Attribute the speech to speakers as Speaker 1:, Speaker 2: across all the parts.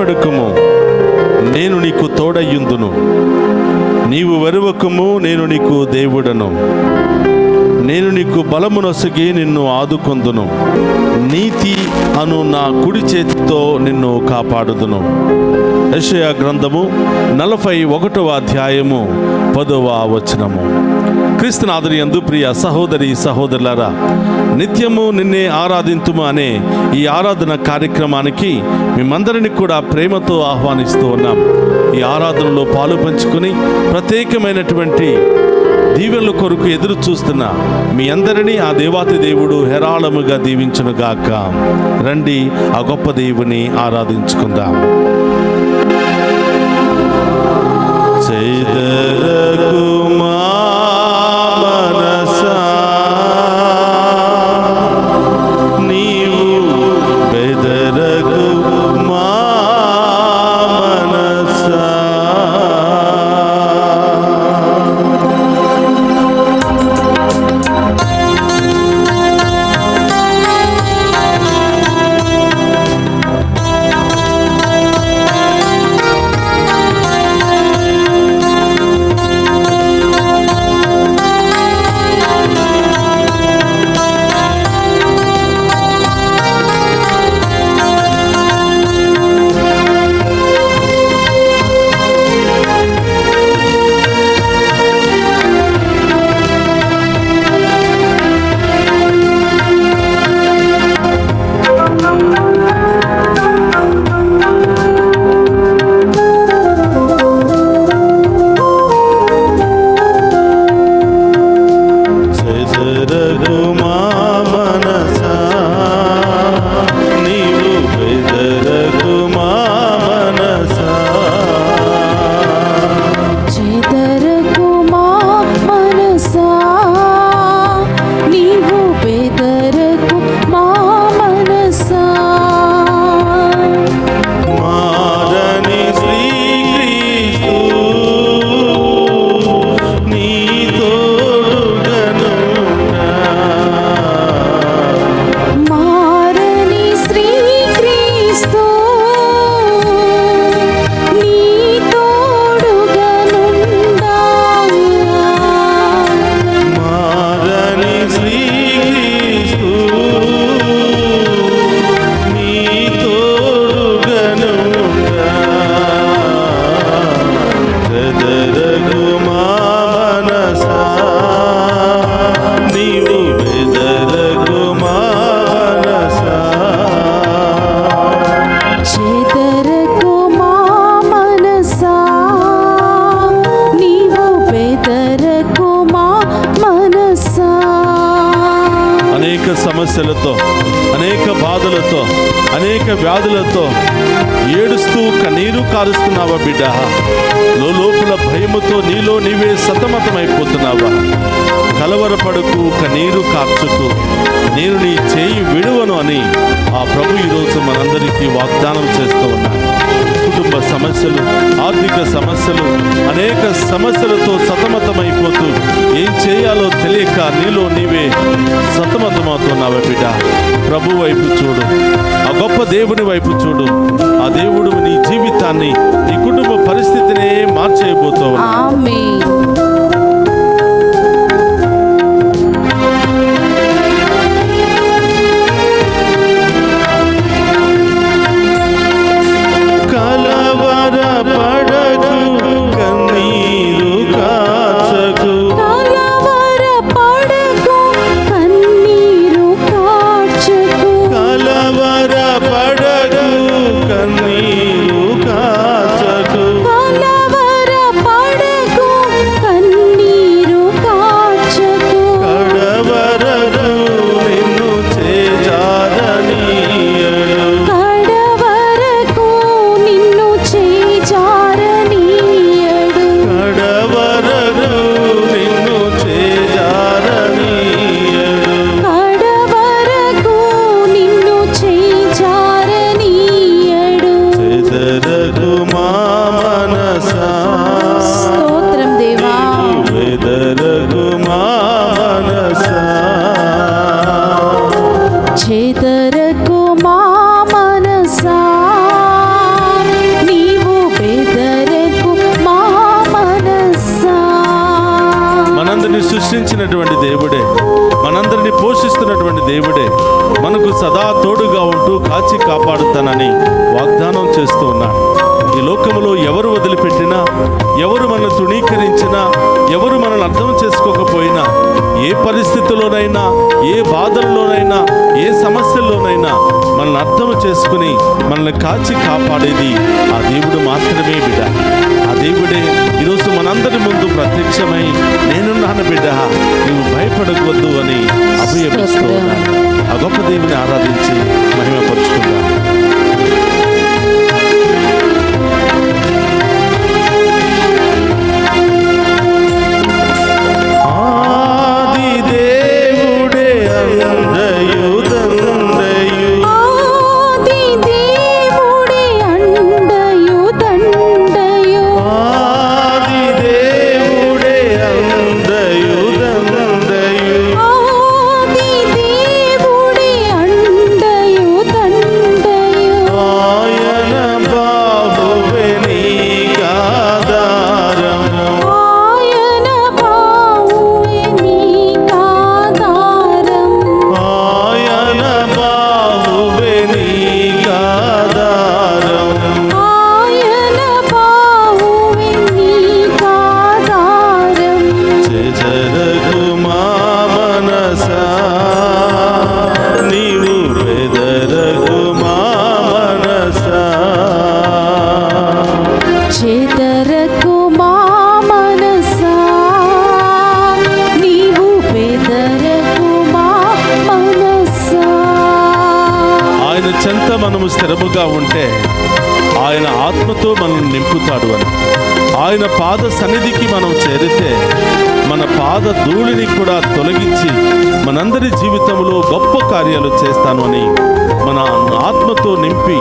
Speaker 1: భయపడకుము, నేను నీకు తోడయ్యుందును. నీవు వెరువకుము, నేను నీకు దేవుడను. నేను నీకు బలమునొసగి నిన్ను ఆదుకొందును. నీతి అను నా కుడి చేతితో నిన్ను కాపాడుదును. యెషయా గ్రంథము 41వ అధ్యాయము 10వ వచనము. క్రీస్తునాథుని యందు ప్రియ సహోదరి సహోదరులారా, నిత్యము నిన్నే ఆరాధింతుము అనే ఈ ఆరాధన కార్యక్రమానికి మేమందరినీ కూడా ప్రేమతో ఆహ్వానిస్తూ ఉన్నాం. ఈ ఆరాధనలో పాలు పంచుకొని ప్రత్యేకమైనటువంటి దీవెనల కొరకు ఎదురు చూస్తున్న మీ అందరినీ ఆ దేవాతి దేవుడు హేరాళముగా దీవించునుగాక. రండి ఆ గొప్ప దేవుని ఆరాధించుకుందాం. చెదరకుమా మనసా, నీవు బెదరకుమా మనసా. సమస్యలతో, అనేక బాధలతో, అనేక వ్యాధులతో ఏడుస్తూ కన్నీరు కారుస్తున్నావా బిడ్డ? లోపల భయముతో నీలో నీవే సతమతమైపోతున్నావా? కలవరపడకు, కన్నీరు కార్చుకు, నేను నీ చేయి విడువను అని ఆ ప్రభు ఈరోజు మనందరికీ వాగ్దానం చేస్తూ ఉన్నాడు. కుటుంబ సమస్యలు, ఆర్థిక సమస్యలు, అనేక సమస్యలతో సతమతమైపోతూ ఏం చేయాలో తెలియక నీలో నీవే సతమతమవుతున్నావా బిడ్డ? ప్రభు వైపు చూడు, ఆ గొప్ప దేవుని వైపు చూడు. ఆ దేవుడు నీ జీవితాన్ని, నీ కుటుంబ పరిస్థితినే మార్చేయబోతావు.
Speaker 2: ఆమేన్.
Speaker 1: దేవుడే మనకు సదా తోడుగా ఉంటూ కాచి కాపాడుతానని వాగ్దానం చేస్తూ ఉన్నాడు. ఈ లోకములో ఎవరు వదిలిపెట్టినా, ఎవరు మనల్ని తృణీకరించినా, ఎవరు మనల్ని అర్థం చేసుకోకపోయినా, ఏ పరిస్థితుల్లోనైనా, ఏ బాధల్లోనైనా, ఏ సమస్యల్లోనైనా మనల్ని అర్థం చేసుకుని మనల్ని కాచి కాపాడేది ఆ దేవుడు మాత్రమే బిడ్డ. ఆ దేవుడే ఈరోజు మనందరి ముందు ప్రత్యక్షమై నేనున్నాను బిడ్డ, నువ్వు భయపడవద్దు అని అభయమిస్తూ ఉన్నాను. ఆ గొప్ప దేవుని ఆరాధించి మహిమపరుచుకుందాం. మనము స్థిరముగా ఉంటే ఆయన ఆత్మతో మనల్ని నింపుతాడు అని, ఆయన పాద సన్నిధికి మనం చేరితే మన పాద ధూళిని కూడా తొలగించి మనందరి జీవితంలో గొప్ప కార్యాలు చేస్తాను అని, మన ఆత్మతో నింపి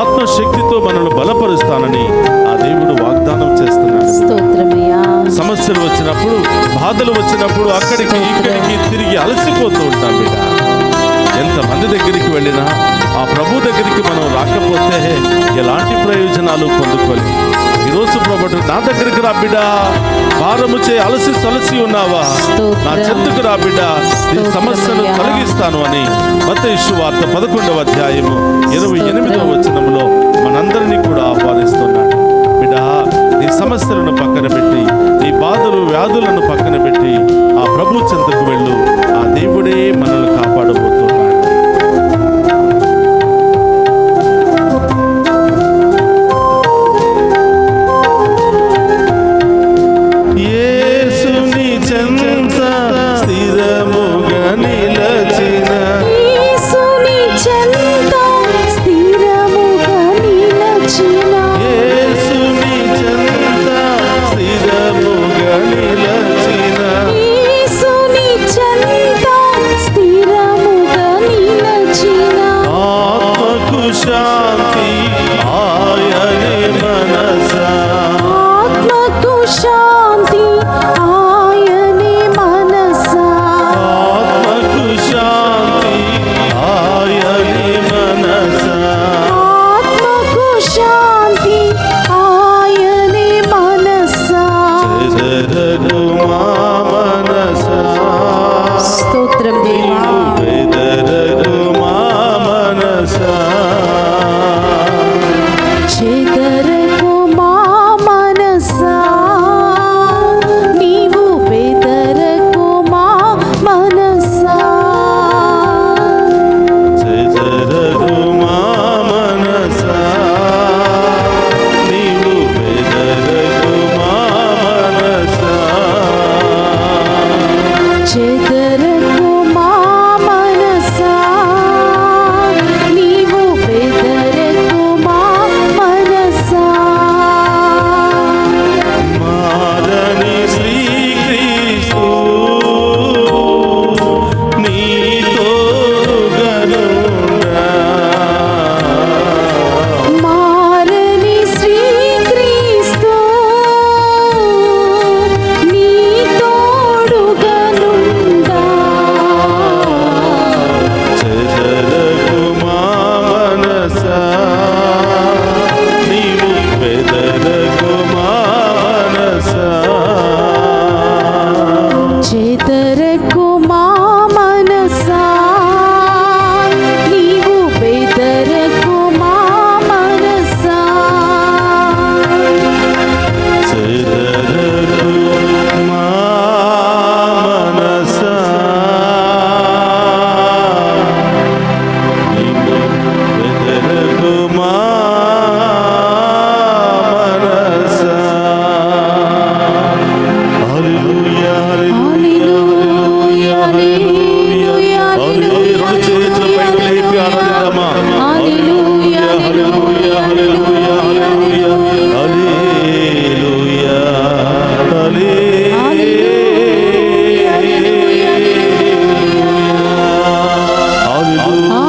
Speaker 1: ఆత్మశక్తితో మనల్ని బలపరుస్తానని ఆ దేవుడు వాగ్దానం చేస్తున్నాడు. సమస్యలు వచ్చినప్పుడు, బాధలు వచ్చినప్పుడు అక్కడికి ఇక్కడికి తిరిగి అలసిపోతూ ఉంటాం బిడ్డ. ఎంతమంది దగ్గరికి వెళ్ళినా ఆ ప్రభు దగ్గరికి మనం రాకపోతే ఎలాంటి ప్రయోజనాలు పొందుకోలేం. ఈరోజు ప్రభుడు నా దగ్గరికి రా బిడ్డ, భారము చే అలసి సొలసి ఉన్నావా, నా చెంతకు రా బిడ్డ, ఈ సమస్యను తొలగిస్తాను అని మత్తయి సువార్త 11వ అధ్యాయము 28వ వచనంలో మనందరినీ కూడా ఆహ్వానిస్తున్నాడు. బిడ్డ, నీ సమస్యలను పక్కన పెట్టి, నీ బాధలు వ్యాధులను పక్కన పెట్టి ఆ ప్రభు చెంతకు వెళ్ళు. ఆ దేవుడే మనల్ని కాపాడబోతున్నాడు.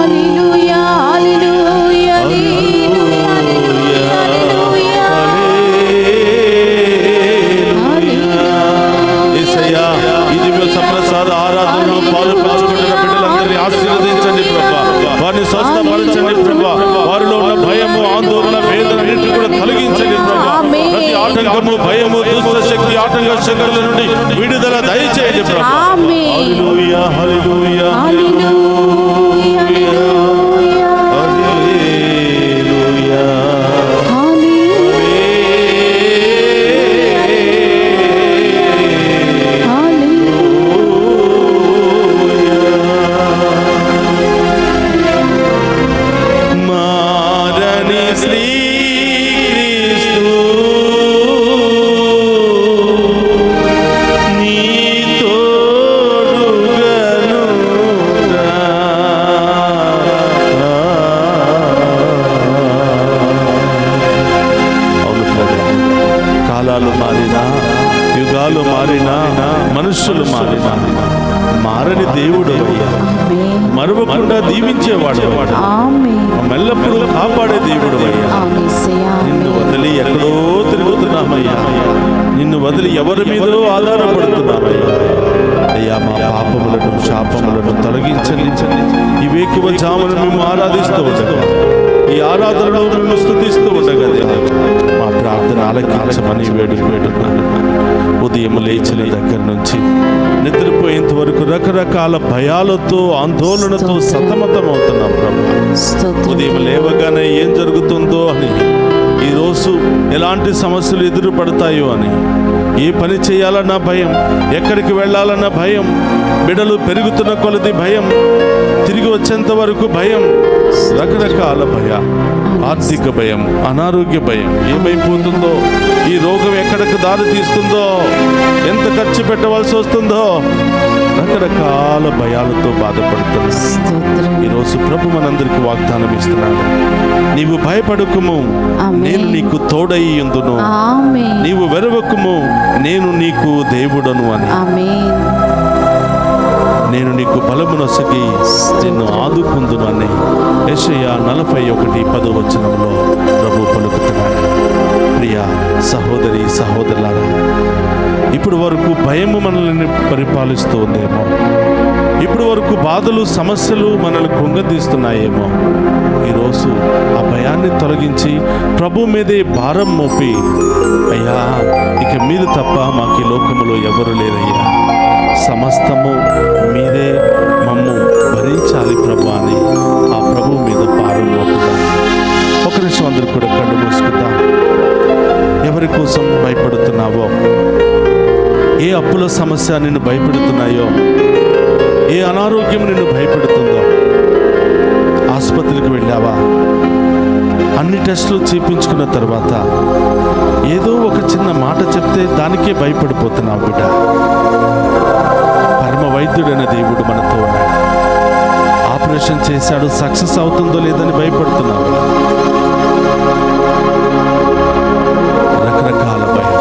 Speaker 2: హల్లెలూయా హల్లెలూయా హల్లెలూయా
Speaker 1: యేసయ్యా ఈ దివ్య సప్రసాద ఆరాధనలో పాలు పంచుకుంటున్న బిడ్డలందరినీ ఆశీర్వదించండి ప్రభా. వారిని స్వస్థపరచండి ప్రభా. వారిలో ఉన్న భయము, ఆందోళన, వేదన అన్నిటిని కూడా తొలగించండి ప్రభా. ప్రతి ఆటంకము, భయము, దుష్ట శక్తి, ఆటంక శక్తుల నుండి విడుదల దయచేయండి ప్రభా. హల్లెలూయా హల్లెలూయా హల్లెలూయా యుగాలు మారినా, మనుషులు మారినా, మారని దేవుడు అయ్యా. మరువకుండా దీవించేవాడు, ఎల్లప్పుడూ కాపాడే దేవుడు అయ్యా. నిన్ను వదిలి ఎక్కడో తిరుగుతున్నామయ్యా. నిన్ను వదిలి ఎవరి మీదో ఆధారపడుతున్నామయ్యా. అయ్యా, మా పాపములను, శాపములను తొలగించండి. ఈ వేకువ జామును మేము ఆరాధిస్తూ ఉండగా, ఈ ఆరాధనలో మేము స్తుతిస్తూ ఉండగా మా ప్రార్థన ఆలకించమని వేడుకుంటున్నాను. ఉదయం లేచిన దగ్గర నుంచి నిద్రపోయేంత వరకు రకరకాల భయాలతో, ఆందోళనతో సతమతం అవుతున్నాం ప్రభు. ఉదయం లేవగానే ఏం జరుగుతుందో అని, ఈరోజు ఎలాంటి సమస్యలు ఎదురుపడతాయో అని, ఏ పని చేయాలన్న భయం, ఎక్కడికి వెళ్ళాలన్న భయం, బిడలు పెరుగుతున్న కొలది భయం, తిరిగి వచ్చేంత వరకు భయం, రకరకాల భయం, ఆర్థిక భయం, అనారోగ్య భయం, ఏమైపోతుందో, ఈ రోగం ఎక్కడికి దారి తీస్తుందో, ఎంత ఖర్చు పెట్టవలసి వస్తుందో, రకరకాల భయాలతో బాధపడుతున్నాను. ఈరోజు ప్రభు మనందరికి వాగ్దానం ఇస్తున్నాడు. నీవు భయపడకుము, నేను నీకు తోడై ఉందును. నీవు వెరవకుము, నేను నీకు దేవుడను అని. నేను నీకు బలమునొసగి నిన్ను ఆదుకుందును అని యెషయా 41:10 ప్రభు పలుకుతున్నాడు. ప్రియ సహోదరి సహోదరులారా, ఇప్పుడు వరకు భయము మనల్ని పరిపాలిస్తూ ఉందేమో, ఇప్పుడు వరకు బాధలు, సమస్యలు మనల్ని కృంగదీస్తున్నాయేమో. ఈరోజు ఆ భయాన్ని తొలగించి ప్రభు మీదే భారం మోపి, అయ్యా ఇక మీరు తప్ప మాకు ఈ లోకములో ఎవరు లేరయ్యా, సమస్తము మీరే మమ్ము భరించాలి ప్రభు అని ఆ ప్రభు మీద భారం మోపుదాం. ఒక నిమిషం అందరూ కూడా కళ్ళు మూసుకుందాం. ఎవరి కోసం భయపడుతున్నావో, ఏ అప్పుల సమస్య నిన్ను భయపెడుతున్నాయో, ఏ అనారోగ్యం నిన్ను భయపెడుతుందో, ఆసుపత్రికి వెళ్ళావా, అన్ని టెస్టులు చేయించుకున్న తర్వాత ఏదో ఒక చిన్న మాట చెప్తే దానికే భయపడిపోతున్నావు బిడ్డ. పరమ వైద్యుడైన దేవుడు మనతో ఉన్నాడు. ఆపరేషన్ చేశాడు, సక్సెస్ అవుతుందో లేదని భయపడుతున్నావు. రకరకాల భయం.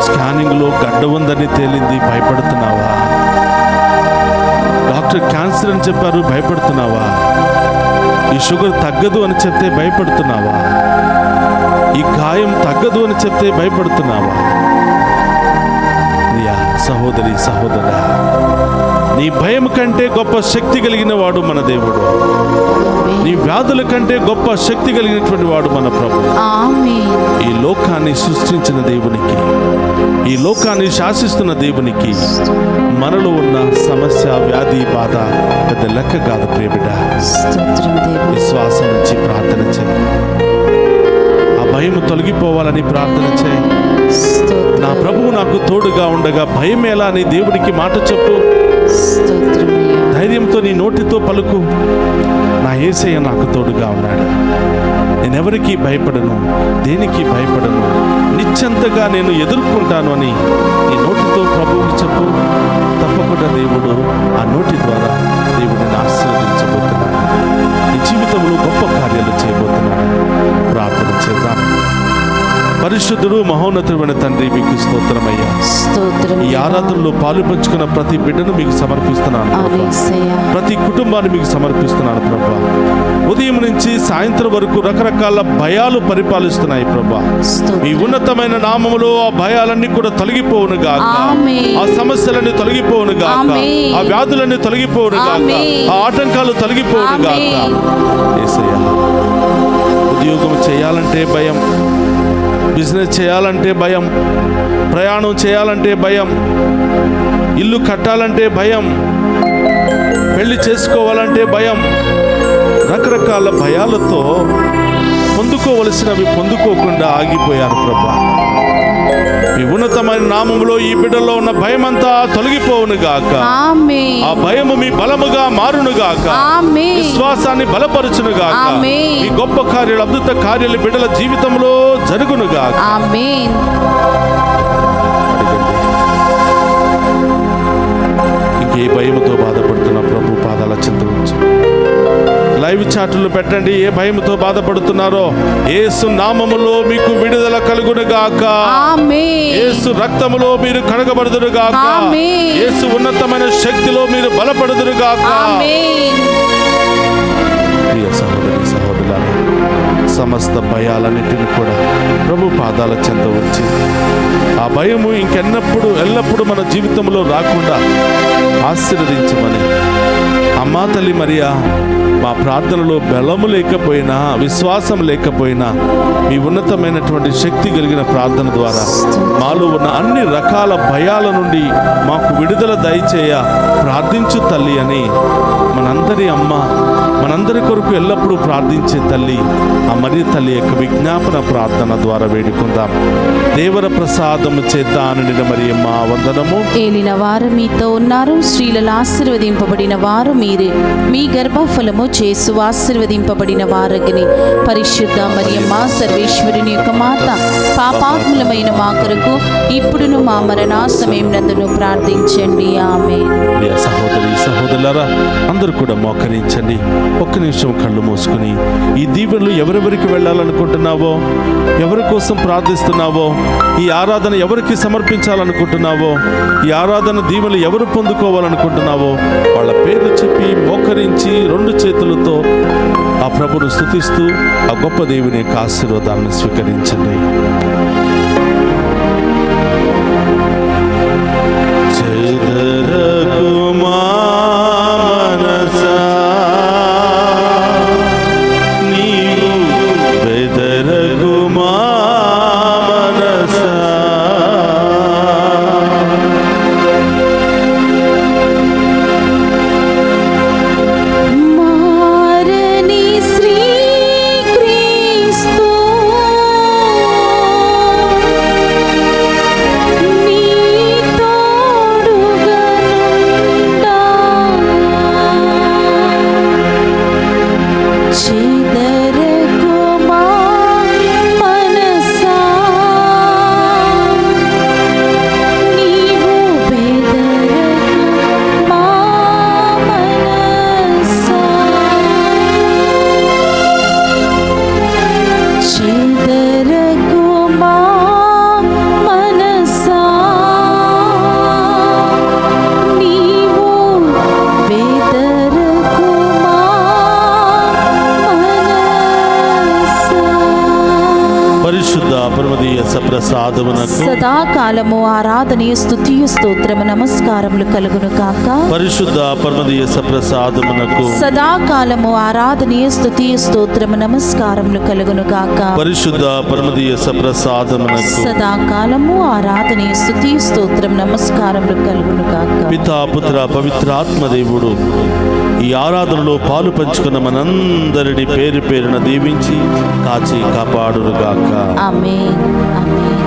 Speaker 1: స్కానింగ్లో గడ్డ ఉందని తేలింది, భయపడుతున్నావా? డాక్టర్ క్యాన్సర్ అని చెప్పారు, భయపడుతున్నావా? ఈ షుగర్ తగ్గదు అని చెప్తే భయపడుతున్నావా? ఈ గాయం తగ్గదు అని చెప్తే భయపడుతున్నావా? ప్రియా సహోదరి సహోదరా, నీ భయం కంటే గొప్ప శక్తి కలిగిన వాడు మన దేవుడు. నీ వ్యాధుల కంటే గొప్ప శక్తి కలిగినటువంటి వాడు మన ప్రభు. ఈ లోకాన్ని సృష్టించిన దేవునికి, ఈ లోకాన్ని శాసిస్తున్న దేవునికి మనలో ఉన్న సమస్య, వ్యాధి, బాధ పెద్ద లెక్క కాదు ప్రియబిడ్డ. విశ్వాసం నుంచి ప్రార్థన చేయి. ఆ భయం తొలగిపోవాలని ప్రార్థన చేయి. నా ప్రభువు నాకు తోడుగా ఉండగా భయం ఎలా అని దేవుడికి మాట చెప్పు. ధైర్యంతో నీ నోటితో పలుకు, నా యేసయ్య నాకు తోడుగా ఉన్నాడు, నేనెవరికి భయపడను, దేనికి భయపడను, నిశ్చంతగా నేను ఎదుర్కొంటాను అని నీ నోటితో ప్రభువుకి చెప్పు. తప్పకుండా దేవుడు ఆ నోటి ద్వారా దేవుడిని ఆశీర్వదించబోతున్నాడు. నీ జీవితంలో గొప్ప కార్యాలు చేయబోతున్నాడు. ప్రార్థన చేద్దాం. పరిశుద్ధుడు, మహోన్నతుడైన తండ్రి, మీకు స్తోత్రమయ్యా. ఈ ఆరాధనలో పాలు పంచుకున్న ప్రతి బిడ్డను మీకు సమర్పిస్తున్నాను ప్రభా.
Speaker 2: యేసయ్యా.
Speaker 1: ప్రతి కుటుంబాన్ని మీకు సమర్పిస్తున్నాను ప్రభా. ఉదయం నుంచి సాయంత్రం వరకు రకరకాల భయాలు పరిపాలిస్తున్నాయి ప్రభా. ఈ ఉన్నతమైన నామములో ఆ భయాలన్నీ కూడా తొలగిపోవును గాక.
Speaker 2: ఆమేన్.
Speaker 1: ఆ సమస్యలన్నీ తొలగిపోవును గాక.
Speaker 2: ఆమేన్.
Speaker 1: ఆ వ్యాధులన్నీ తొలగిపోవును గాక.
Speaker 2: ఆమేన్.
Speaker 1: ఆ ఆటంకాలు తొలగిపోవును గాక. యేసయ్యా, ఉద్యోగం చేయాలంటే భయం, బిజినెస్ చేయాలంటే భయం, ప్రయాణం చేయాలంటే భయం, ఇల్లు కట్టాలంటే భయం, పెళ్లి చేసుకోవాలంటే భయం, రకరకాల భయాలతో పొందుకోవలసినవి పొందుకోకుండా ఆగిపోయారు ప్రభా. ఈ ఉన్నతమైన నామములో ఈ బిడ్డలో ఉన్న భయమంతా తొలగిపోవును గాక.
Speaker 2: ఆమేన్.
Speaker 1: ఆ భయము మీ బలముగా మారును గాక.
Speaker 2: ఆమేన్.
Speaker 1: విశ్వాసాన్ని బలపరచును గాక.
Speaker 2: ఆమేన్.
Speaker 1: ఈ గొప్ప కార్యాలు, అద్భుత కార్యాలు బిడ్డల జీవితంలో జరుగును గాక.
Speaker 2: ఆమేన్.
Speaker 1: ఇంకే భయముతో బాధపడుతున్న ప్రభు పాదాల చెంత ఉంచు. లైవ్ చాట్లు పెట్టండి. ఏ భయముతో బాధపడుతున్నారో యేసు నామములో మీకు విడుదల కలుగును గాక.
Speaker 2: ఆమేన్.
Speaker 1: యేసు రక్తములో మీరు కడగబడుదురు గాక.
Speaker 2: ఆమేన్.
Speaker 1: యేసు ఉన్నతమైన శక్తిలో మీరు బలపడుదురు గాక.
Speaker 2: ఆమేన్.
Speaker 1: ప్రియ సహోదరి సహోదరులారా, సమస్త భయాలన్నిటిని కూడా ప్రభు పాదాల చెంత ఉంచి ఆ భయము ఇంకెన్నప్పుడు ఎల్లప్పుడూ మన జీవితంలో రాకుండా ఆశీర్వదించమని అమ్మా తల్లి మరియా, మా ప్రార్థనలో బలము లేకపోయినా, విశ్వాసం లేకపోయినా, మీ ఉన్నతమైనటువంటి శక్తి కలిగిన ప్రార్థన ద్వారా మాలో ఉన్న అన్ని రకాల భయాల నుండి మాకు విడుదల దయచేయ ప్రార్థించు తల్లి అని మనందరి అమ్మ, మనందరి కొరకు ఎల్లప్పుడూ ప్రార్థించే తల్లి ఆ మరియ తల్లి యొక్క విజ్ఞాపన ప్రార్థన ద్వారా వేడుకుందాం. దేవర ప్రసాదము చేత నిండిన మరియమ్మ వందనము.
Speaker 2: ఏలిన వారు మీతో ఉన్నారు, స్త్రీలలో ఆశీర్వదింపబడిన వారు మీరే. మీ గర్భఫలము చేసు ఆశీర్వదింపబడిన వారగిని. పరిశుద్ధ మరియమ్మ సర్వేశ్వరుని యొక్క మాత, పాపాత్ములమైన మా కొరకు ఇప్పుడును మా మరణ సమయం నందును ప్రార్థించండి. ఆమేన్.
Speaker 1: ప్రియ సహోదరి సహోదరులారా, అందరూ కూడా మోకరించండి. ఒక్క నిమిషం కళ్ళు మూసుకుని ఈ దీవెనలు ఎవరెవరికి వెళ్ళాలనుకుంటున్నావో, ఎవరి కోసం ప్రార్థిస్తున్నావో, ఈ ఆరాధన ఎవరికి సమర్పించాలనుకుంటున్నావో, ఈ ఆరాధన దీవెనలు ఎవరు పొందుకోవాలనుకుంటున్నావో వాళ్ళ పేర్లు చెప్పి మోకరించి రెండు చేతులతో ఆ ప్రభును స్తుతిస్తూ ఆ గొప్ప దేవుని యొక్క ఆశీర్వాదాలను స్వీకరించండి.
Speaker 2: మారని శ్రీక్రీస్తు నీ తోడుగా నుండా చెదరకు మా మనసా నీవు బెదరకు మా మనసా చెదరకు మా మనసా నీవు బెదరకు మా మనసా.
Speaker 1: పరిశుద్ధ పరమదీయ సప్రసాదమునకు
Speaker 2: సదాకాలము ఆరాధనీయ స్తుతియు స్తోత్రము నమస్కారములు కలుగును కాక.
Speaker 1: పరిశుద్ధ పరమదీయ సప్రసాదమునకు
Speaker 2: సదాకాలము ఆరాధనీయ స్తుతియు స్తోత్రము నమస్కారములు కలుగును కాక.
Speaker 1: పరిశుద్ధ పరమదీయ సప్రసాదమునకు
Speaker 2: సదాకాలము ఆరాధనీయ స్తుతియు స్తోత్రం నమస్కారములు కలుగును కాక.
Speaker 1: పితా పుత్ర పవిత్రాత్మ దేవుడు ఈ ఆరాధనలో పాలు పంచుకున్న మనందరిని పేరు పేరున దీవించి కాచి కాపాడునుగాక.
Speaker 2: ఆమేన్. ఆమేన్.